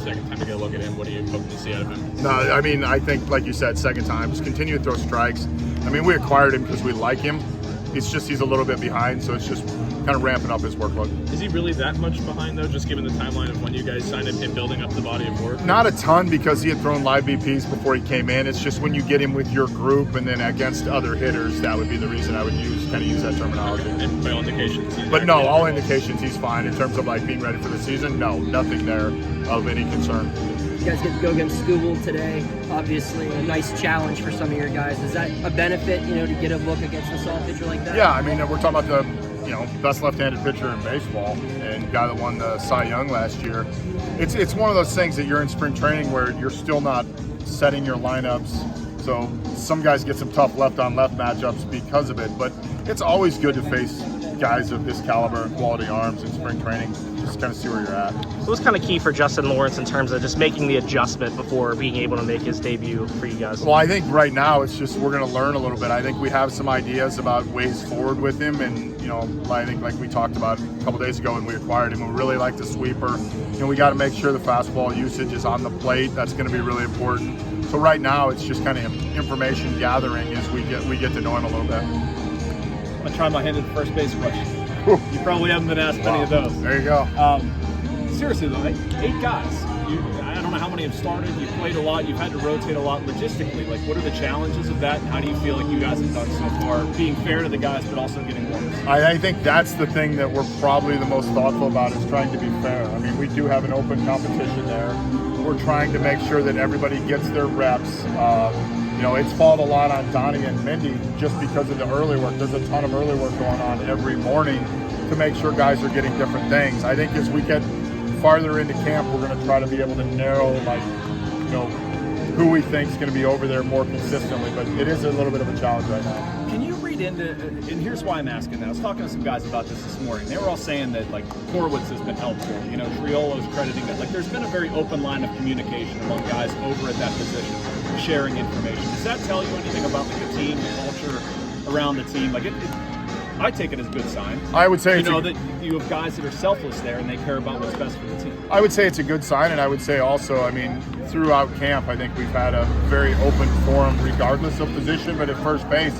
second time to get a look at him. What do you hope to see out of him? No, I mean, I think, like you said, second time, just continue to throw strikes. I mean, we acquired him because we like him. It's just he's a little bit behind, so it's just kind of ramping up his workload. Is he really that much behind, though, just given the timeline of when you guys signed him and building up the body of work? Not a ton, because he had thrown live BPs before he came in. It's just when you get him with your group and then against other hitters, that would be the reason I would kind of use that terminology. And by all indications, but no, all indications he's fine. In terms of like being ready for the season, no, nothing there of any concern. You guys get to go against Scooball today. Obviously, a nice challenge for some of your guys. Is that a benefit, to get a look against a solid pitcher like that? Yeah, I mean, we're talking about the best left-handed pitcher in baseball and guy that won the Cy Young last year. It's one of those things that you're in spring training where you're still not setting your lineups. So some guys get some tough left-on-left matchups because of it. But it's always good to face guys of this caliber and quality arms in spring training. Just kind of see where you're at. So what's kind of key for Justin Lawrence in terms of just making the adjustment before being able to make his debut for you guys? Well, I think right now it's just we're going to learn a little bit. I think we have some ideas about ways forward with him, and I think like we talked about a couple days ago when we acquired him, we really like the sweeper. We got to make sure the fastball usage is on the plate. That's going to be really important. So right now it's just kind of information gathering as we get to know him a little bit. I'm going to try my hand at the first base question. Whew. You probably haven't been asked many of those. There you go. Seriously though, 8 guys. I don't know how many have started. You've played a lot. You've had to rotate a lot logistically. Like, what are the challenges of that? And how do you feel like you guys have done so far, being fair to the guys, but also getting warmers? I think that's the thing that we're probably the most thoughtful about, is trying to be fair. I mean, we do have an open competition there. We're trying to make sure that everybody gets their reps. It's fallen a lot on Donnie and Mindy just because of the early work. There's a ton of early work going on every morning to make sure guys are getting different things. I think as we get farther into camp, we're going to try to be able to narrow, who we think is going to be over there more consistently. But it is a little bit of a challenge right now. Can you read into, and here's why I'm asking that. I was talking to some guys about this morning. They were all saying that, Horwitz has been helpful. Triolo's crediting that. There's been a very open line of communication among guys over at that position, sharing information. Does that tell you anything about the team, the culture around the team? I take it as a good sign. I would say that you have guys that are selfless there and they care about what's best for the team. I would say it's a good sign, and I would say also, throughout camp, I think we've had a very open forum regardless of position. But at first base,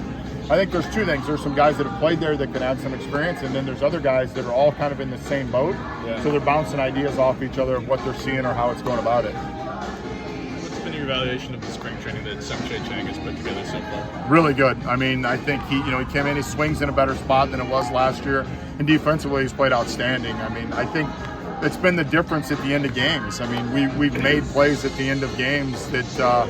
I think there's two things. There's some guys that have played there that can add some experience, and then there's other guys that are all kind of in the same boat. Yeah. So they're bouncing ideas off each other of what they're seeing or how it's going about it. What's been your evaluation of the spring training that Sung-Chae Chang has put together so far? Really good. I think he came in, he swings in a better spot than it was last year, and defensively he's played outstanding. I think it's been the difference at the end of games. We've made plays at the end of games that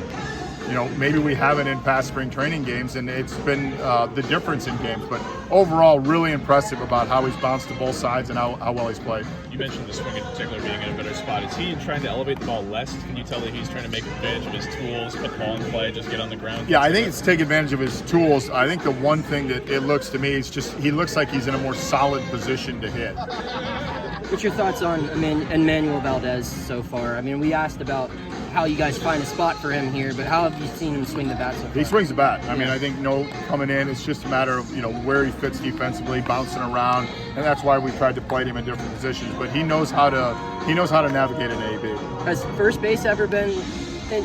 maybe we haven't in past spring training games, and it's been the difference in games. But overall, really impressive about how he's bounced to both sides and how well he's played. You mentioned the swing in particular being in a better spot. Is he trying to elevate the ball less? Can you tell that he's trying to make advantage of his tools, put the ball in play, just get on the ground? Yeah, I think it's take advantage of his tools. I think the one thing that it looks to me is just he looks like he's in a more solid position to hit. What's your thoughts on Emmanuel Valdez so far? We asked about how you guys find a spot for him here, but how have you seen him swing the bat so far? He swings the bat. I think coming in, it's just a matter of where he fits defensively, bouncing around, and that's why we tried to play him in different positions. But he knows how to navigate an AB. Has first base ever been?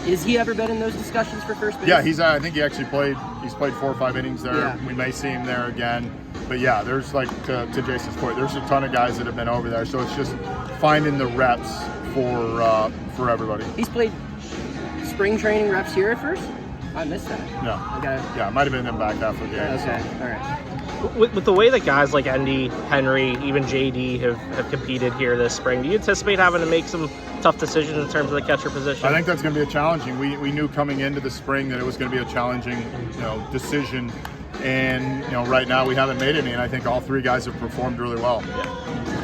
Is he ever been in those discussions for first base? Yeah, I think he actually played. He's played 4 or 5 innings there. Yeah. We may see him there again. But yeah, there's to Jason's point, there's a ton of guys that have been over there. So it's just finding the reps for everybody. He's played spring training reps here at first? I missed that. No. Yeah, it might have been in back half of the game. Okay, so. All right. With the way that guys like Endy, Henry, even JD have competed here this spring, do you anticipate having to make some tough decisions in terms of the catcher position? I think that's going to be a challenging. We knew coming into the spring that it was going to be a challenging decision. And right now we haven't made any, and I think all 3 guys have performed really well. Yeah.